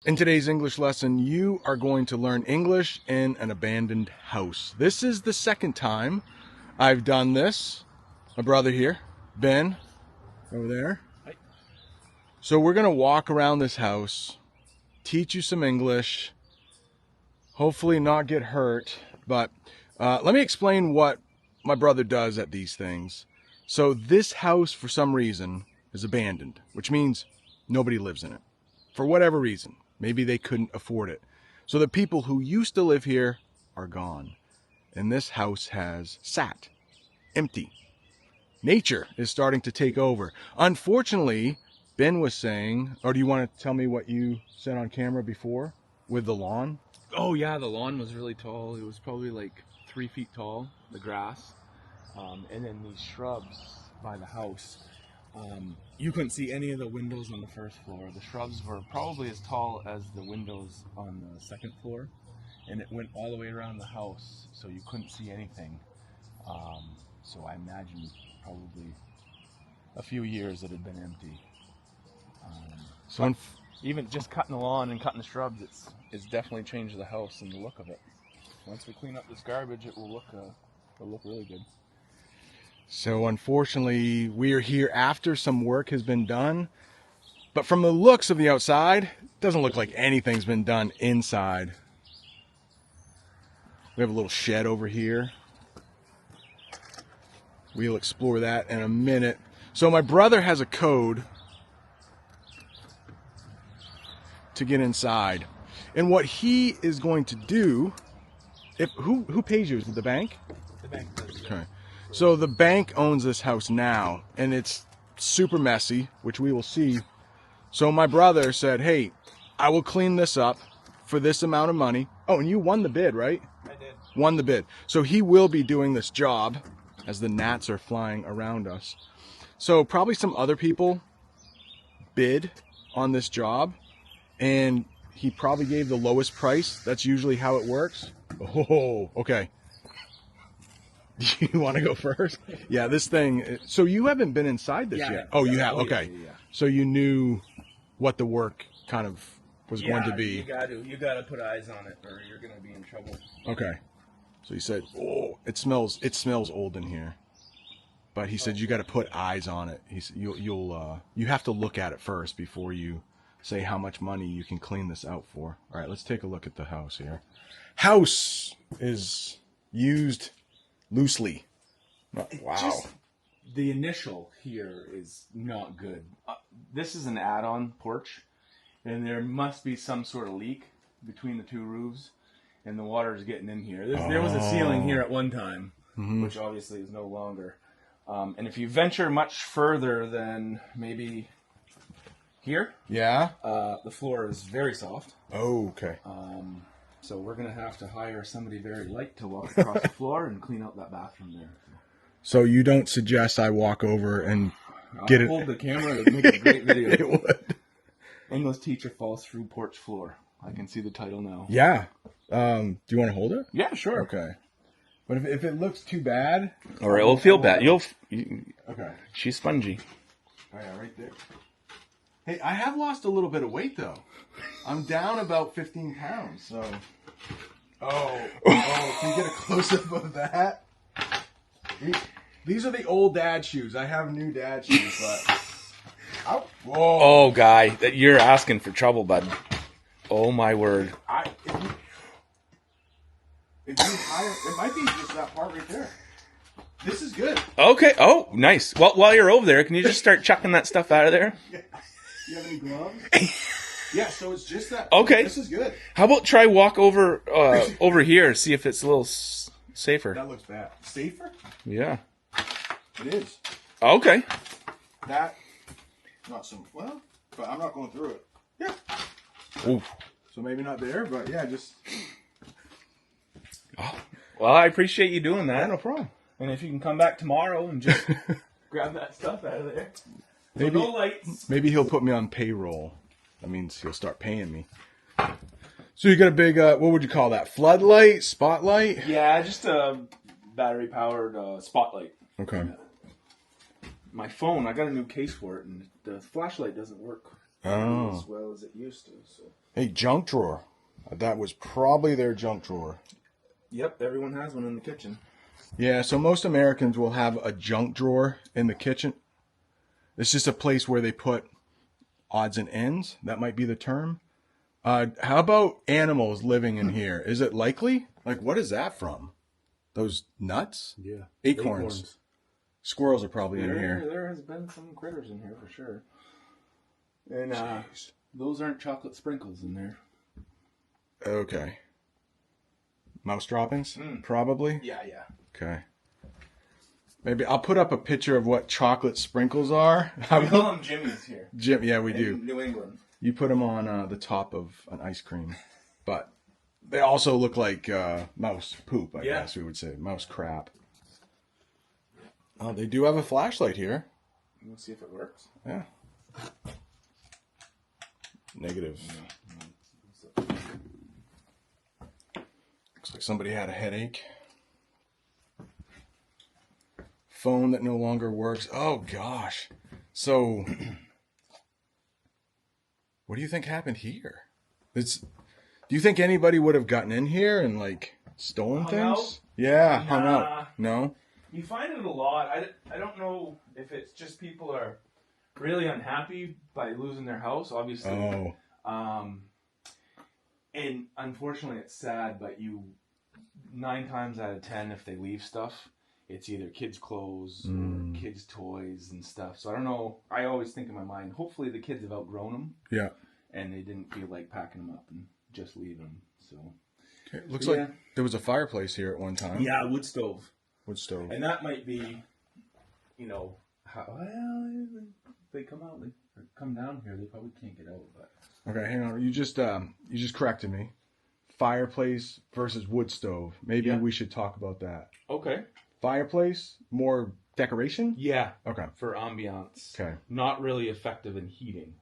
In today's English lesson, you are going to learn English in an abandoned house. This is the second time I've done this. My brother here, Ben, over there. Hi. So we're going to walk around this house, teach you some English, hopefully not get hurt. But let me explain what my brother does at these things. So this house, for some reason, is abandoned, which means nobody lives in it. For whatever reason. Maybe they couldn't afford it. So the people who used to live here are gone. And this house has sat empty. Nature is starting to take over. Unfortunately, Ben was saying, or do you want to tell me what you said on camera before with the lawn? Oh yeah, the lawn was really tall. It was probably like 3 feet tall, the grass. And then these shrubs by the house. You couldn't see any of the windows on the first floor. The shrubs were probably as tall as the windows on the second floor. And it went all the way around the house, so you couldn't see anything. So I imagine probably a few years it had been empty. Even just cutting the lawn and cutting the shrubs, it's definitely changed the house and the look of it. Once we clean up this garbage, it will look really good. So unfortunately, we are here after some work has been done. But from the looks of the outside, it doesn't look like anything's been done inside. We have a little shed over here. We'll explore that in a minute. So my brother has a code to get inside. And what he is going to do, who pays you? Is it the bank? The bank does. Okay. So the bank owns this house now, and it's super messy, which we will see. So my brother said, hey, I will clean this up for this amount of money. Oh, and you won the bid, right? I did. Won the bid. So he will be doing this job as the gnats are flying around us. So probably some other people bid on this job, and he probably gave the lowest price. That's usually how it works. Oh, okay. Do you want to go first? Yeah, this thing. So you haven't been inside this yet? Oh, you have? Okay. Yeah. So you knew what the work kind of was going to be. You gotta put eyes on it, or you're gonna be in trouble. Okay. So he said, "Oh, it smells old in here." But he said you got to put eyes on it. He said you have to look at it first before you say how much money you can clean this out for. All right, let's take a look at the house here. House is used loosely. Wow. The initial here is not good. This is an add-on porch, and there must be some sort of leak between the two roofs, and the water is getting in here. There was a ceiling here at one time, which obviously is no longer. And if you venture much further than maybe here, Yeah. the floor is very soft. Oh, okay. So we're going to have to hire somebody very light to walk across the floor and clean out that bathroom there. So you don't suggest I walk over and get I'll hold the camera to make a great video. It would. English teacher falls through porch floor. I can see the title now. Yeah. Do you want to hold it? Yeah, sure. Okay. But if it looks too bad, Or it will feel bad. okay. She's spongy. Oh yeah, right there. Hey, I have lost a little bit of weight though. I'm down about 15 pounds. So. Oh, can you get a close up of that? These are the old dad shoes. I have new dad shoes, but. Whoa. Oh, guy, you're asking for trouble, bud. Oh my word. If you hire, it might be just that part right there. This is good. Okay. Oh, nice. Well, while you're over there, can you just start chucking that stuff out of there? You have any gloves? Yeah, so it's just that. Okay. This is good. How about try walk over over here, see if it's a little safer. That looks bad. Safer? Yeah. It is. Okay. That, not so well, but I'm not going through it. Yeah. Ooh. So maybe not there, but yeah, just. Oh. Well, I appreciate you doing that. Yeah, no problem. And if you can come back tomorrow and just grab that stuff out of there. Maybe, So no lights. Maybe he'll put me on payroll. That means he'll start paying me. So you got a big, what would you call that? Floodlight? Spotlight? Yeah, just a battery-powered spotlight. Okay. My phone, I got a new case for it, and the flashlight doesn't work Oh. as well as it used to. So. Hey, junk drawer. That was probably their junk drawer. Yep, everyone has one in the kitchen. Yeah, so most Americans will have a junk drawer in the kitchen. It's just a place where they put odds and ends. That might be the term. How about animals living in here? Is it likely? Like, what is that from? Those nuts? Yeah. Acorns. Squirrels are probably in here. There has been some critters in here for sure. And Jeez. those aren't chocolate sprinkles in there. Okay. Mouse droppings? Probably? Yeah. Okay. Maybe I'll put up a picture of what chocolate sprinkles are. We call them Jimmy's here. Jim, yeah, we In do. New England. You put them on the top of an ice cream. But they also look like mouse poop, I guess we would say. Mouse crap. Oh, they do have a flashlight here. Let's see if it works. Yeah. Negative. Looks like somebody had a headache. Phone that no longer works. Oh, gosh. So, what do you think happened here? Do you think anybody would have gotten in here and, like, stolen Hung things? out? Yeah, hung Nah. out. No? You find it a lot. I don't know if it's just people are really unhappy by losing their house, obviously. Oh. And unfortunately, it's sad, but 9 times out of 10, if they leave stuff, it's either kids' clothes or kids' toys and stuff. So I don't know. I always think in my mind, hopefully the kids have outgrown them. Yeah. And they didn't feel like packing them up and just leaving them. So. Okay. Looks like there was a fireplace here at one time. Yeah, wood stove. Wood stove. And that might be, if they come out, or come down here, they probably can't get out. But Okay, hang on. You just corrected me. Fireplace versus wood stove. Maybe we should talk about that. okay, Fireplace, more decoration? yeah, Okay. for ambiance, Okay. not really effective in heating.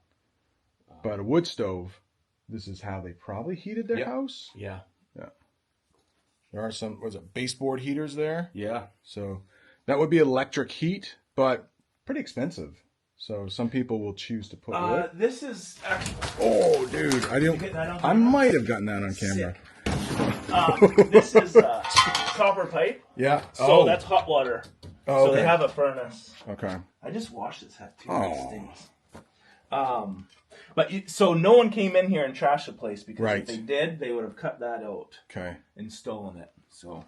But a wood stove, this is how they probably heated their Yep. house. Yeah, There are some, baseboard heaters there? yeah. So that would be electric heat, but pretty expensive. So some people will choose to put wood. This is actually Oh, dude, I might have gotten that on camera. This is copper pipe, Yeah. so that's hot water. Oh, So okay. they have a furnace. Okay. I just washed this hat too. Oh. It stinks. So no one came in here and trashed the place because Right. if they did, they would have cut that out Okay. and stolen it. So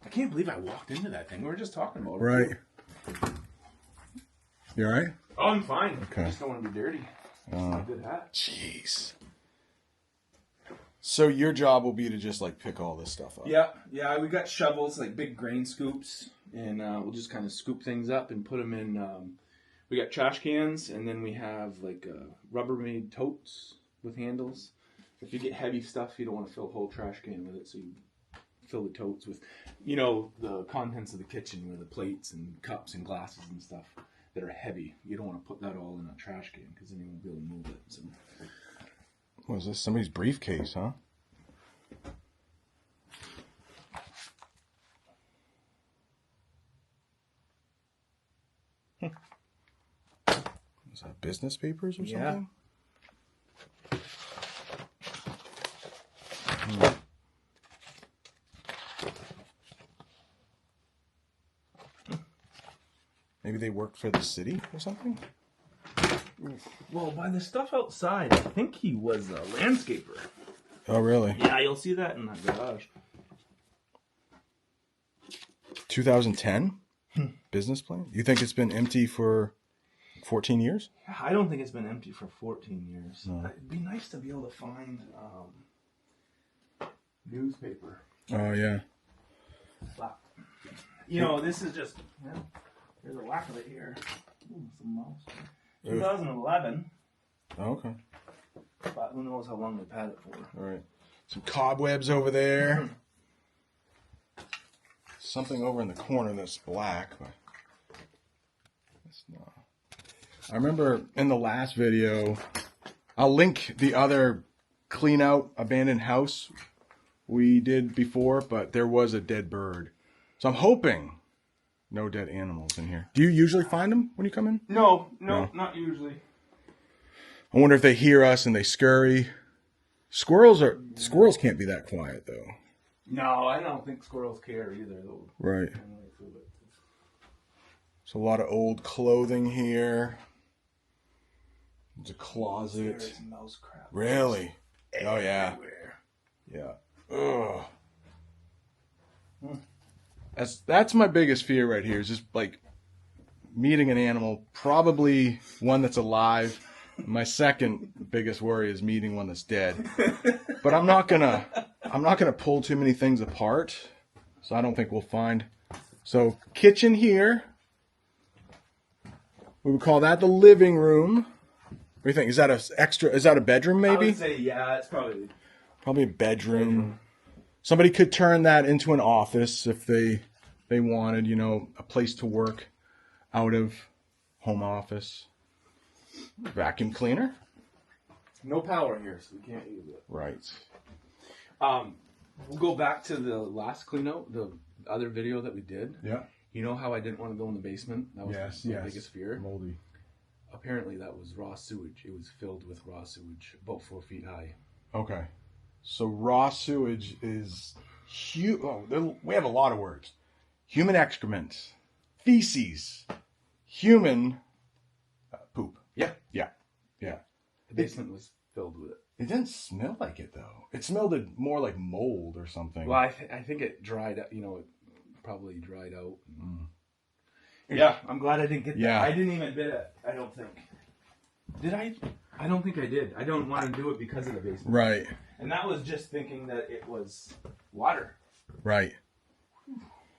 I can't believe I walked into that thing. We were just talking about it. Right. You all right? Oh, I'm fine. Okay. I just don't want to be dirty. It's a good hat. Jeez. So your job will be to just like pick all this stuff up. Yeah. We got shovels, like big grain scoops, and we'll just kind of scoop things up and put them in. We got trash cans, and then we have like Rubbermaid totes with handles. If you get heavy stuff, you don't want to fill a whole trash can with it, so you fill the totes with, the contents of the kitchen, with the plates and cups and glasses and stuff that are heavy. You don't want to put that all in a trash can because then you won't be able to move it. So. What is this? Somebody's briefcase, huh? Is that business papers or Yeah. something? Maybe they work for the city or something? Well, by the stuff outside, I think he was a landscaper. Oh, really? Yeah, you'll see that in the garage. 2010? Business plan? You think it's been empty for 14 years? I don't think it's been empty for 14 years. No. It'd be nice to be able to find Newspaper. Oh, yeah. this is just, there's a whack of it here. Ooh, some mouse. 2011, Oh, okay. but who knows how long they've had it for. All right. Some cobwebs over there. Something over in the corner that's black, but it's not. I remember in the last video, I'll link the other clean out abandoned house we did before, but there was a dead bird. So I'm hoping no dead animals in here. Do you usually find them when you come in? No, No. not usually. I wonder if they hear us and they scurry. Squirrels can't be that quiet though. No, I don't think squirrels care either. Right. There's a lot of old clothing here. There's a closet. There's mouse crap. Really? Oh yeah. Everywhere. Yeah. Ugh. That's my biggest fear right here. Is just like meeting an animal, probably one that's alive. My second biggest worry is meeting one that's dead. But I'm not gonna pull too many things apart. So I don't think we'll find. So kitchen here. We would call that the living room. What do you think? Is that a bedroom I maybe? would say, yeah, it's probably. Probably a bedroom. Somebody could turn that into an office if they wanted, a place to work out of, home office. Vacuum cleaner. No power here, so we can't use it. Right. We'll go back to the last clean out, the other video that we did. Yeah. You know how I didn't want to go in the basement? That was my biggest fear. Moldy. Apparently that was raw sewage. It was filled with raw sewage, about 4 feet high. Okay. So raw sewage is huge. Oh, we have a lot of words. Human excrement, feces, human poop. Yeah. Yeah. Yeah. The basement was filled with it. It didn't smell like it though. It smelled more like mold or something. Well, I think it dried up, it probably dried out. Yeah, I'm glad I didn't get that. Yeah. I didn't even bid it, I don't think. Did I? I don't think I did. I don't want to do it because of the basement. Right. And that was just thinking that it was water. Right.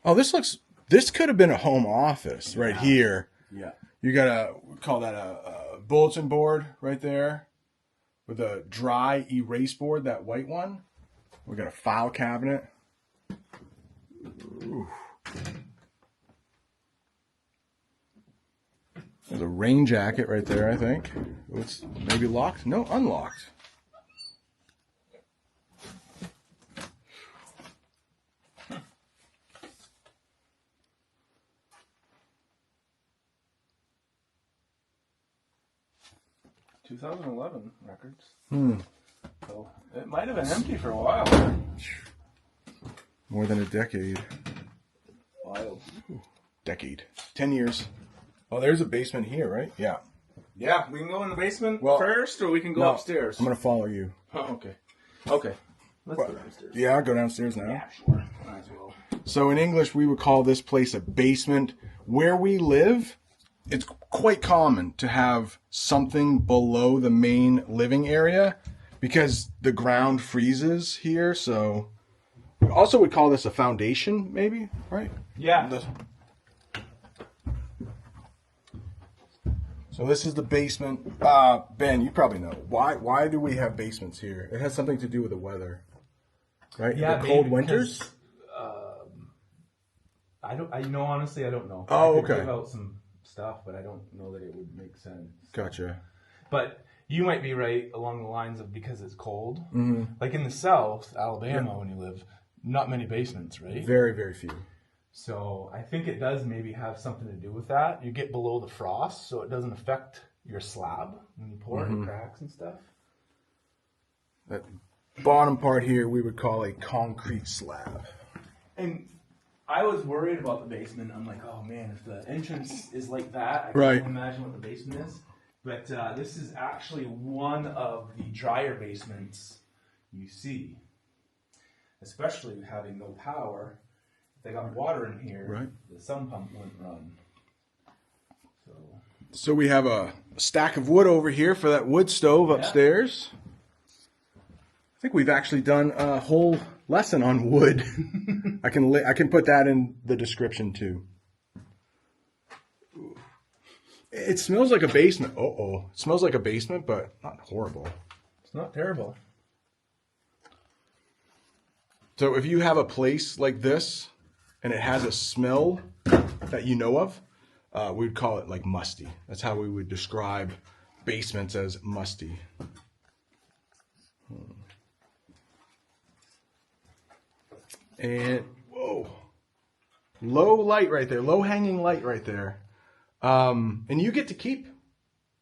Oh, this could have been a home office right here. Yeah. You got we call that a bulletin board right there with a dry erase board, that white one. We got a file cabinet. Ooh. There's a rain jacket right there, I think. It's maybe locked. No, unlocked. $2011 records. Hmm. So it might have been empty for a while. More than a decade. Wild. Decade. 10 years. Oh, there's a basement here, right? Yeah. Yeah, we can go in the basement Well, first, or we can go no, upstairs. I'm going to follow you. Oh, okay. Okay. Let's go downstairs. Yeah, I'll go downstairs now. Yeah, sure. Might as well. So in English, we would call this place a basement. Where we live, it's quite common to have something below the main living area because the ground freezes here. So we also would call this a foundation, maybe, right? Yeah. So this is the basement. Ben, you probably know. Why do we have basements here? It has something to do with the weather, right? Yeah, the cold maybe winters? because, honestly, I don't know. Oh, I could okay. give out some stuff, but I don't know that it would make sense. Gotcha. But you might be right along the lines of because it's cold. Mm-hmm. Like in the South, Alabama, when you live, not many basements, right? Very, very few. So I think it does maybe have something to do with that. You get below the frost, so it doesn't affect your slab when you pour it, cracks and stuff. That bottom part here we would call a concrete slab. And I was worried about the basement. I'm like, oh man, if the entrance is like that, I Right. can't imagine what the basement is. But this is actually one of the drier basements you see. Especially having no power. If they got water in here, Right. the sump pump wouldn't run. So we have a stack of wood over here for that wood stove upstairs. I think we've actually done a whole lesson on wood. I can put that in the description too. It smells like a basement. It smells like a basement, but not horrible. It's not terrible. So if you have a place like this and it has a smell that you know of, we would call it like musty. That's how we would describe basements, as musty. And whoa, low light right there, low hanging light right there. And you get to keep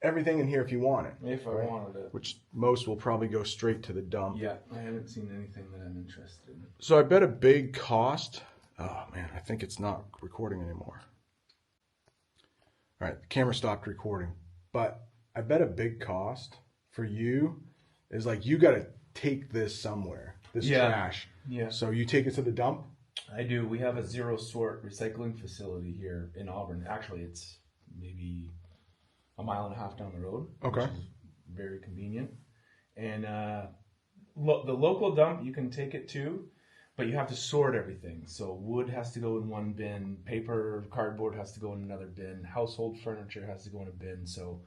everything in here if you want it. If I wanted it. Which most will probably go straight to the dump. Yeah, I haven't seen anything that I'm interested in. So I bet a big cost. Oh man, I think it's not recording anymore. All right, the camera stopped recording. But I bet a big cost for you is like you got to take this somewhere. This trash. Yeah. So you take it to the dump. I do. We have a zero sort recycling facility here in Auburn. Actually, it's maybe a mile and a half down the road. Okay. Which is very convenient. And the local dump you can take it to, but you have to sort everything. So wood has to go in one bin, paper, cardboard has to go in another bin, household furniture has to go in a bin. So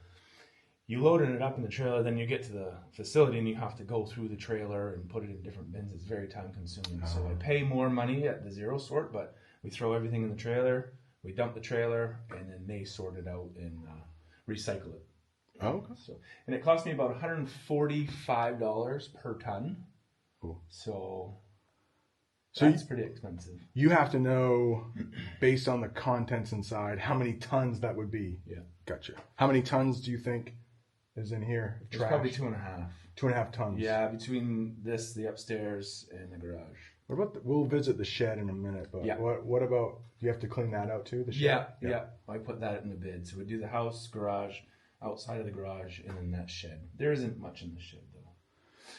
you loaded it up in the trailer, then you get to the facility and you have to go through the trailer and put it in different bins. It's very time consuming. So I pay more money at the zero sort, but we throw everything in the trailer, we dump the trailer, and then they sort it out and recycle it. Oh, okay. So, and it cost me about $145 per ton. Cool. So So that's pretty expensive. you have to know, based on the contents inside, how many tons that would be. Yeah. Gotcha. How many tons do you think is in here? It's probably 2.5. 2.5 tons. Yeah, between this, the upstairs, and the garage. What about we'll visit the shed in a minute, but Yeah. what about, do you have to clean that out too, the shed? Yeah. I put that in the bid. So we do the house, garage, outside of the garage, and then that shed. There isn't much in the shed though.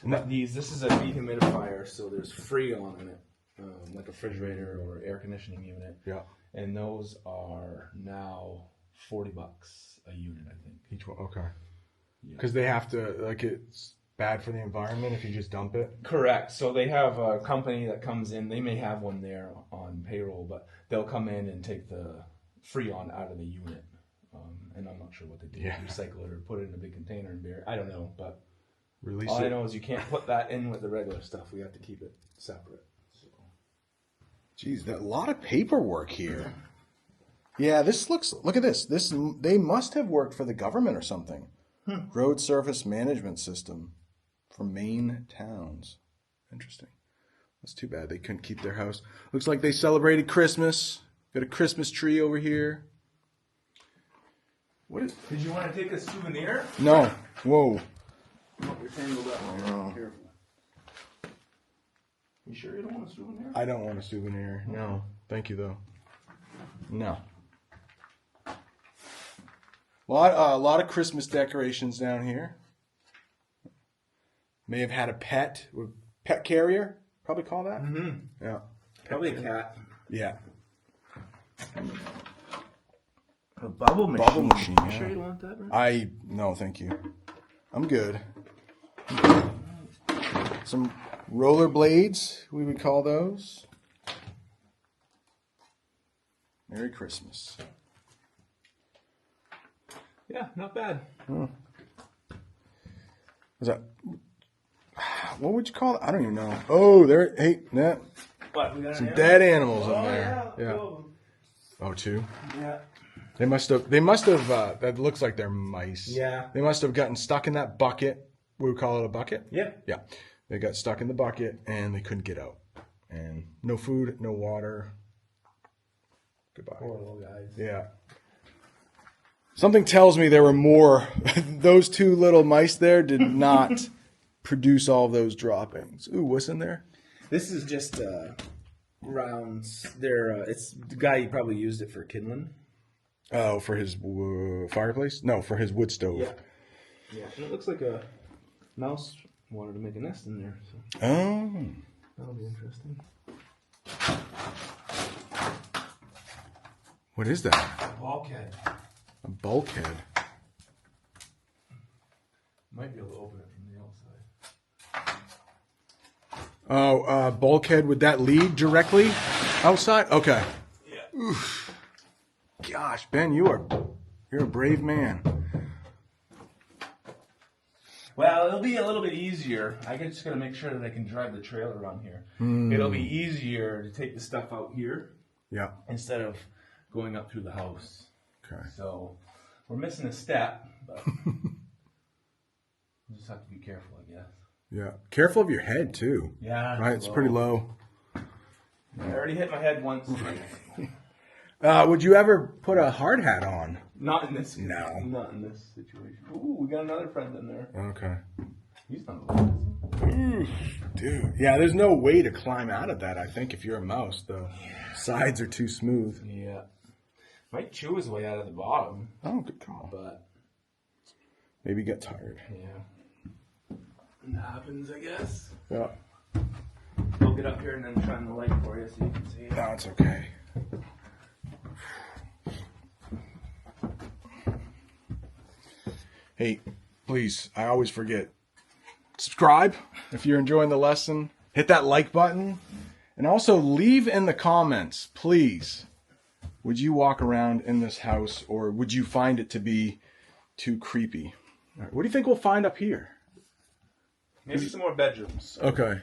And But this is a dehumidifier, so there's Freon in it, like a refrigerator or air conditioning unit. Yeah. And those are now $40 a unit, I think. Each one, okay. Yeah. Because they have to, like, it's bad for the environment if you just dump it. Correct. So they have a company that comes in. They may have one there on payroll, but they'll come in and take the Freon out of the unit. And I'm not sure what they do. Yeah. Recycle it or put it in a big container and bury it. I don't know. But Release all I it. know is you can't put that in with the regular stuff. We have to keep it separate. So. Geez, a lot of paperwork here. Yeah, look at this. They must have worked for the government or something. Road Surface Management System for Maine towns. Interesting. That's too bad they couldn't keep their house. Looks like they celebrated Christmas. Got a Christmas tree over here. What is? Did you want to take a souvenir? No. Whoa. Oh, you're tangled up. Oh. Careful. You sure you don't want a souvenir? I don't want a souvenir. No. Thank you, though. No. A lot of Christmas decorations down here. May have had a pet carrier. Probably call that. Mm-hmm. Yeah. Probably a cat. Yeah. A bubble machine. Bubble machine. You Yeah. sure you don't want that, man? No, thank you. I'm good. Some roller blades, we would call those. Merry Christmas. Yeah, not bad. Is that? What would you call it? I don't even know. Oh, there. Hey, Nat. What, we got Some an dead animals in Oh, there. yeah. Yeah. Oh, two. Yeah. They must have. That looks like they're mice. Yeah. They must have gotten stuck in that bucket. We would call it a bucket. Yeah. Yeah. They got stuck in the bucket and they couldn't get out. And no food, no water. Goodbye. Poor little guys. Yeah. Something tells me there were more. Those two little mice there did not produce all those droppings. Ooh, what's in there? This is just rounds. It's the guy, he probably used it for kindling. Oh, for his fireplace? No, for his wood stove. Yeah. Yeah. And it looks like a mouse wanted to make a nest in there. So Oh. that'll be interesting. What is that? Bulkhead. A bulkhead. Might be able to open it from the outside. Oh, bulkhead. Would that lead directly outside? Okay. Yeah. Oof. Gosh, Ben, you're a brave man. Well, it'll be a little bit easier. I just got to make sure that I can drive the trailer around here. It'll be easier to take the stuff out here Yeah. instead of going up through the house. Okay. So we're missing a step, but we'll just have to be careful, I guess. Yeah. Careful of your head too. Yeah. Right. It's pretty low. I already hit my head once. Would you ever put a hard hat on? Not in this. No. Not in this situation. Ooh, we got another friend in there. Okay. He's not bad. Dude. Yeah, there's no way to climb out of that, I think, if you're a mouse. The sides are too smooth. Yeah. Might chew his way out of the bottom, Oh, good call. but Maybe get tired. yeah. It happens, I guess. Yeah. I'll get up here and then shine the light for you so you can see it. No, it's okay. Hey, please, I always forget. Subscribe if you're enjoying the lesson. Hit that like button. And also leave in the comments, please. Would you walk around in this house or would you find it to be too creepy? All right, what do you think we'll find up here? Maybe some more bedrooms. Okay.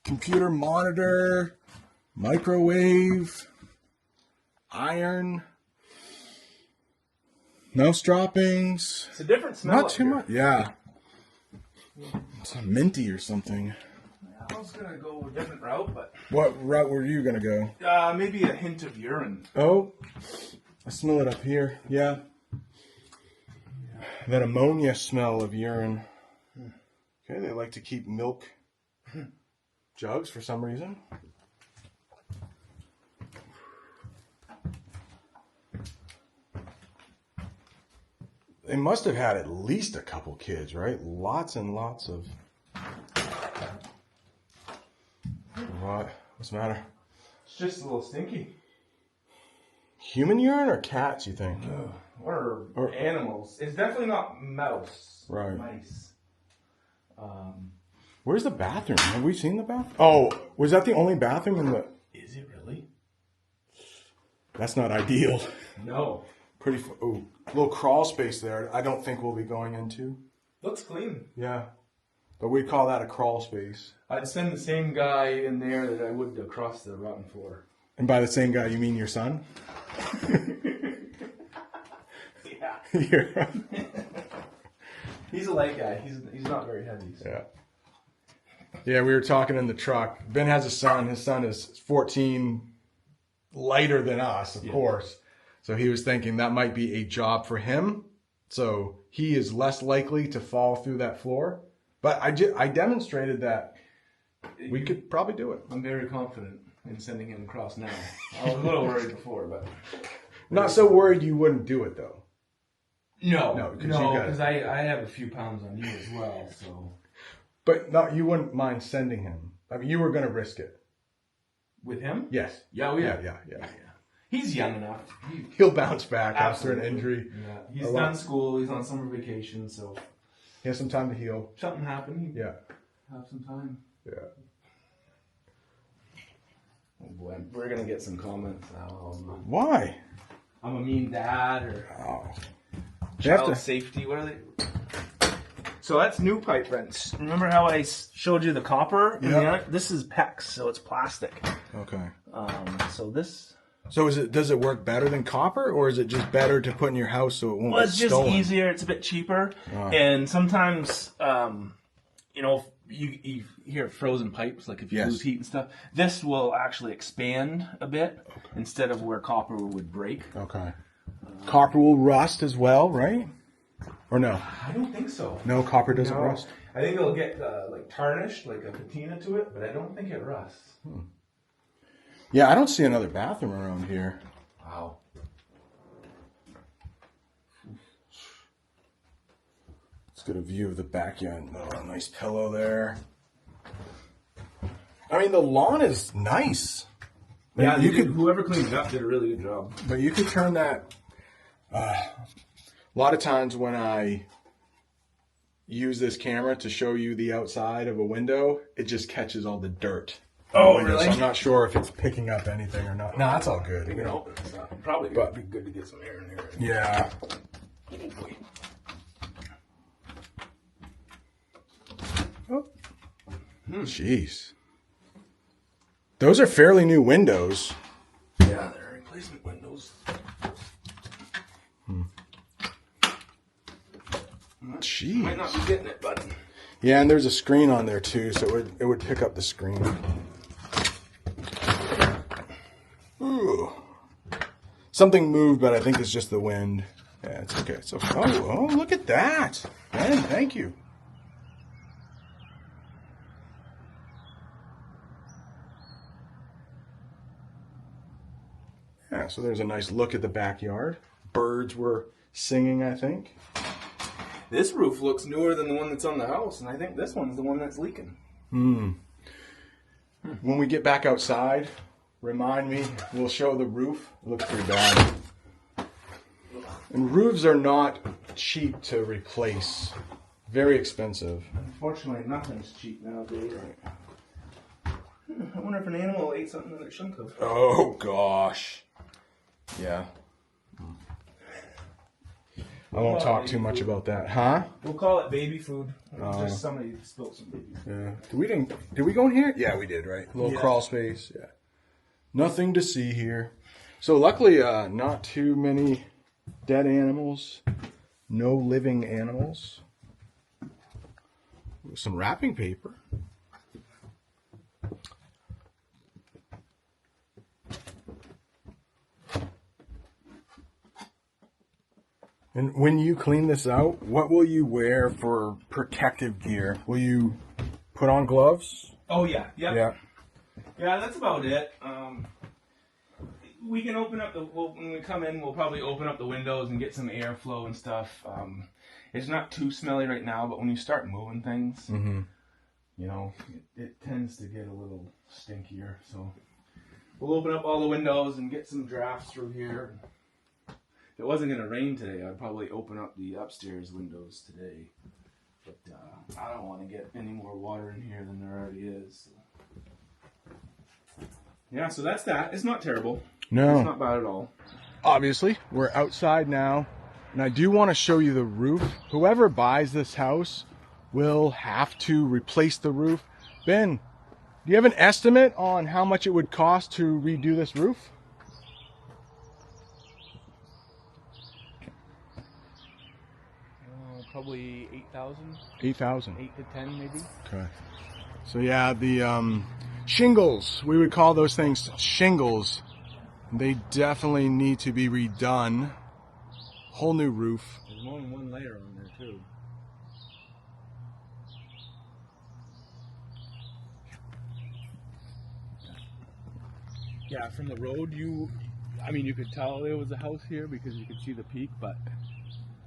Computer monitor, microwave, iron, mouse droppings. It's a different smell. Not up too here. much. Yeah. It's a minty or something. I was gonna go a different route, but What route were you going to go? maybe a hint of urine. Oh, I smell it up here. Yeah. That ammonia smell of urine. Okay, they like to keep milk jugs for some reason. They must have had at least a couple kids, right? Lots and lots of... What? What's the matter? It's just a little stinky. Human urine or cats, you think? Or animals. It's definitely not mouse. Right. Mice. Where's the bathroom? Have we seen the bathroom? Oh, was that the only bathroom in the... Is it really? That's not ideal. No. Pretty... Oh, little crawl space there. I don't think we'll be going into. Looks clean. Yeah. But we'd call that a crawl space. I'd send the same guy in there that I would across the rotten floor. And by the same guy, you mean your son? Yeah. Yeah. He's a light guy. He's not very heavy. So. Yeah. Yeah, we were talking in the truck. Ben has a son. His son is 14, lighter than us, of course. So he was thinking that might be a job for him. So he is less likely to fall through that floor. But I demonstrated that we could probably do it. I'm very confident in sending him across now. I was a little worried before, but Not so worried you wouldn't do it, though. no, because you got it. because I have a few pounds on you as well. So But no, you wouldn't mind sending him. I mean, you were going to risk it. with him, Yes. yeah, Yeah. He's young enough. He'll bounce back after an Absolutely. injury. Yeah, he's A lot. done school. He's on summer vacation, so He has some time to heal. if something happened, he'd Yeah. have some time. Yeah. Oh boy, we're gonna get some comments now. Why? I'm a mean dad, or Oh. You have child to. safety. What are they? So that's new pipe vents. Remember how I showed you the copper? And Yeah. the other- this is PEX, so it's plastic. Okay. So this. So does it work better than copper, or is it just better to put in your house so it won't Well, get it's just stolen? easier. It's a bit cheaper, and sometimes, you hear frozen pipes, like if you Yes. lose heat and stuff. This will actually expand a bit instead of where copper would break. Okay. Copper will rust as well, right? Or no? I don't think so. No, copper doesn't No. rust. I think it'll get like tarnished, like a patina to it, but I don't think it rusts. Yeah, I don't see another bathroom around here. Wow. Let's get a view of the backyard. Oh, nice pillow there. I mean, the lawn is nice. Yeah, you could, whoever cleaned it up did a really good job. but you could turn that. A lot of times when I use this camera to show you the outside of a window, it just catches all the dirt. Oh, Window, really? So I'm not sure if it's picking up anything or not. No, that's all good. You can open this up. Probably But- be good to get some air in here. Yeah. Oh. Jeez. Those are fairly new windows. Yeah, they're replacement windows. Jeez. Might not be getting it, but Yeah, and there's a screen on there too, so it would pick up the screen. Something moved, but I think it's just the wind. Yeah, it's okay. So, oh, look at that. Ben, thank you. Yeah, so there's a nice look at the backyard. Birds were singing, I think. This roof looks newer than the one that's on the house, and I think this one's the one that's leaking. When we get back outside, remind me, we'll show the roof. It looks pretty bad. And roofs are not cheap to replace. Very expensive. Unfortunately, nothing's cheap nowadays. I wonder if an animal ate something that it shouldn't have. Oh, gosh. Yeah. I won't talk too much about that. Huh? We'll call it baby food. Just somebody spilled some baby food. Yeah. Did we go in here? Yeah, we did, right? A little Yeah. crawl space. Yeah. Nothing to see here. So luckily, not too many dead animals. No living animals. Some wrapping paper. And when you clean this out, what will you wear for protective gear? Will you put on gloves? Oh yeah, Yeah. Yeah, that's about it. We can open up when we come in, we'll probably open up the windows and get some airflow and stuff. It's not too smelly right now, but when you start moving things, you know, it tends to get a little stinkier. So we'll open up all the windows and get some drafts through here. If it wasn't going to rain today, I'd probably open up the upstairs windows today. But I don't want to get any more water in here than there already is. So. Yeah, so that's that. It's not terrible. No. It's not bad at all. Obviously, we're outside now, and I do want to show you the roof. Whoever buys this house will have to replace the roof. Ben, do you have an estimate on how much it would cost to redo this roof? Probably 8,000, 8,000. 8 to 10 maybe. Okay. So yeah, the shingles, we would call those things shingles. They definitely need to be redone. Whole new roof. There's more than one layer on there too. Yeah, from the road you could tell there was a house here because you could see the peak, but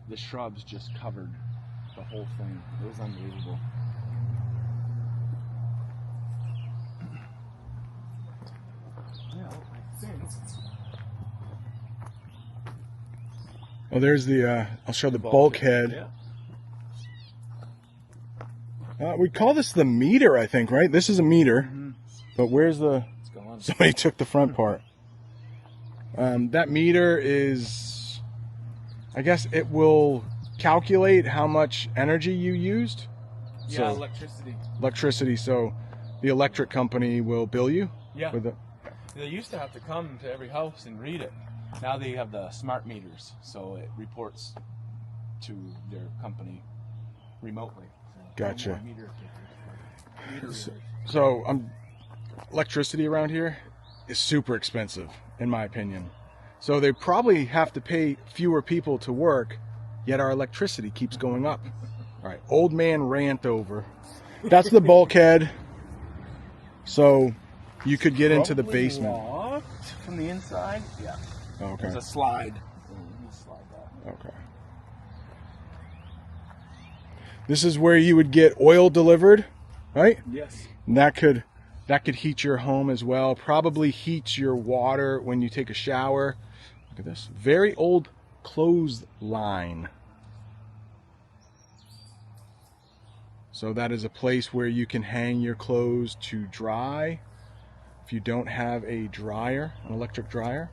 the shrubs just covered the whole thing. It was unbelievable. Yeah, I think. Oh, there's the, I'll show the bulkhead. Yeah. We call this the meter, I think, right? This is a meter. But where's the... It's gone. Somebody took the front part. That meter is... I guess it will calculate how much energy you used. Yeah, So- electricity. Electricity, so the electric company will bill you? Yeah. With it. They used to have to come to every house and read it. Now they have the smart meters, so it reports to their company remotely. So Gotcha. no more meter takers, meter readers. So electricity around here is super expensive, in my opinion. So they probably have to pay fewer people to work, yet our electricity keeps going up. All right, old man rant over. That's the bulkhead. So you could get into the Probably basement. locked from the inside. Yeah. Oh, okay. There's a slide. You slide that. Okay. This is where you would get oil delivered, right? Yes. And that could heat your home as well. Probably heats your water when you take a shower. Look at this. Very old clothesline. So that is a place where you can hang your clothes to dry if you don't have a dryer, an electric dryer.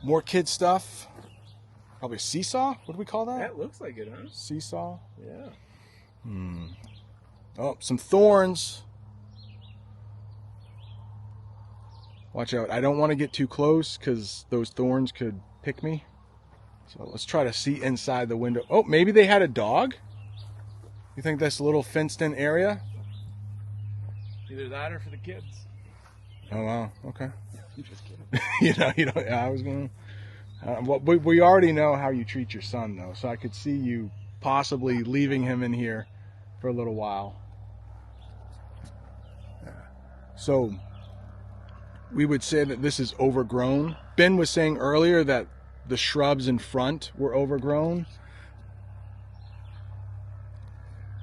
More kid stuff. Probably a seesaw? What do we call that? That looks like it, huh? Seesaw. Yeah. Oh, some thorns. Watch out. I don't want to get too close because those thorns could pick me. So let's try to see inside the window. Oh, maybe they had a dog? You think this little fenced in area? Either that or for the kids. Oh, wow. Okay. I'm just kidding. You don't. I was going. Well, we already know how you treat your son, though, so I could see you possibly leaving him in here for a little while. So we would say that this is overgrown. Ben was saying earlier that the shrubs in front were overgrown.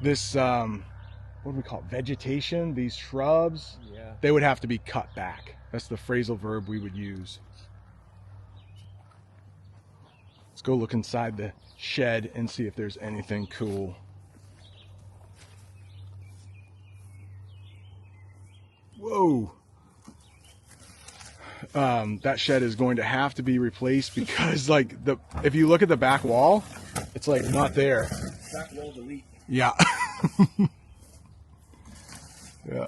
This, what do we call it? Vegetation, these shrubs, Yeah. they would have to be cut back. That's the phrasal verb we would use. Let's go look inside the shed and see if there's anything cool. Whoa. That shed is going to have to be replaced because, like, if you look at the back wall, it's like not there. Back wall delete. Yeah. Yeah.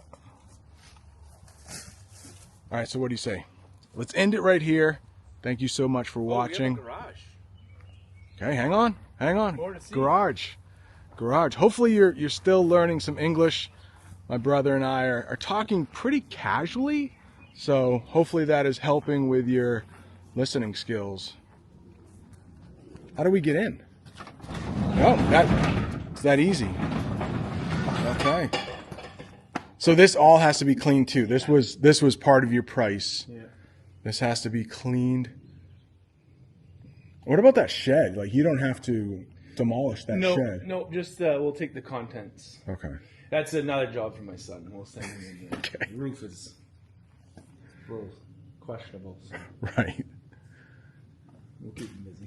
All right, so what do you say? Let's end it right here. Thank you so much for watching. Garage. Okay, hang on. More to see. Garage. Hopefully you're still learning some English. My brother and I are talking pretty casually, so hopefully that is helping with your listening skills. How do we get in? Oh, it's that easy. Okay. So this all has to be cleaned too. This was part of your price. Yeah. This has to be cleaned. What about that shed? Like, you don't have to demolish that shed. No, just we'll take the contents. Okay. That's another job for my son. We'll send him in here. Okay. The roof is a little questionable, so Right. we'll keep him busy.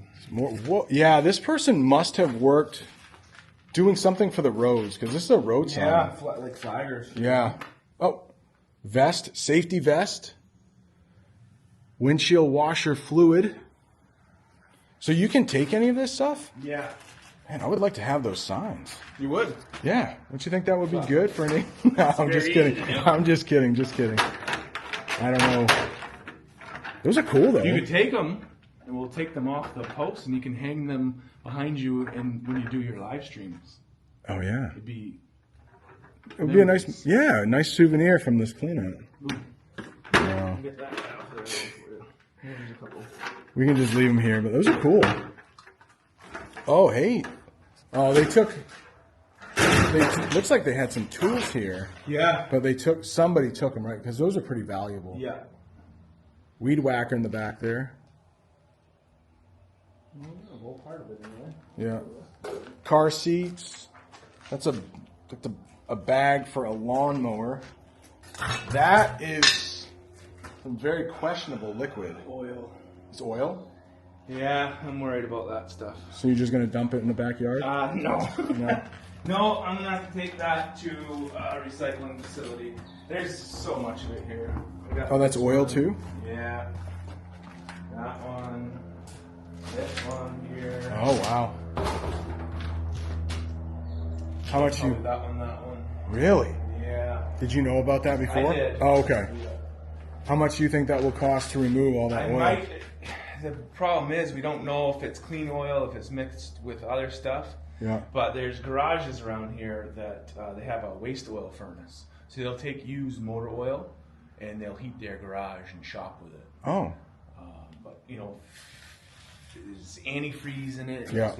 Yeah, this person must have worked doing something for the roads, because this is a road sign. Yeah, like flaggers. Yeah. Oh, vest, safety vest, windshield washer fluid. So you can take any of this stuff? Yeah. Man, I would like to have those signs. You would? Yeah. Don't you think that would be good for any? No, I'm just kidding. I'm just kidding. I don't know. Those are cool, though. You could take them, and we'll take them off the post, and you can hang them behind you and when you do your live streams. Oh, yeah. It'd be... It would be a nice souvenir from this cleanup. Wow. Get that out there for you. Here's a couple. We can just leave them here, but those are cool. Oh, hey. Oh, looks like they had some tools here, Yeah. but somebody took them, right? Because those are pretty valuable. Yeah. Weed whacker in the back there. The whole part of it, anyway. Yeah. Car seats. That's a bag for a lawnmower. That is some very questionable liquid. Oil. It's oil? Yeah, I'm worried about that stuff. So you're just going to dump it in the backyard? No. No. No, I'm gonna have to take that to a recycling facility. There's so much of it here. Oh, that's oil too? Yeah. That one. This one here. Oh, wow. How much Probably you... that one. Really? Yeah. Did you know about that before? I did. Oh, okay. How much do you think that will cost to remove all that oil? The problem is we don't know if it's clean oil, if it's mixed with other stuff. Yeah. But there's garages around here that they have a waste oil furnace. So they'll take used motor oil and they'll heat their garage and shop with it. Oh. But, you know, there's antifreeze in it. Yeah.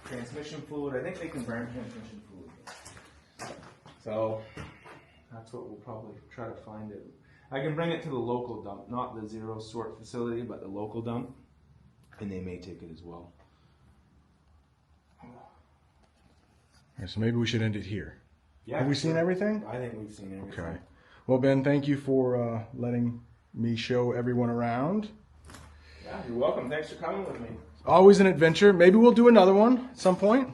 Transmission fluid. I think they can burn transmission fluid. So that's what we'll probably try to find it. I can bring it to the local dump, not the zero sort facility, but the local dump, and they may take it as well. All right, so maybe we should end it here. Yeah, Have we seen everything? I think we've seen everything. Okay. Well, Ben, thank you for letting me show everyone around. Yeah, you're welcome. Thanks for coming with me. Always an adventure. Maybe we'll do another one at some point.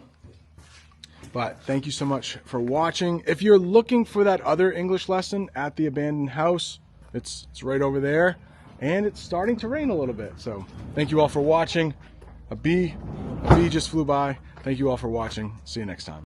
But thank you so much for watching. If you're looking for that other English lesson at the abandoned house, it's right over there. And it's starting to rain a little bit. So thank you all for watching. A bee just flew by. Thank you all for watching. See you next time.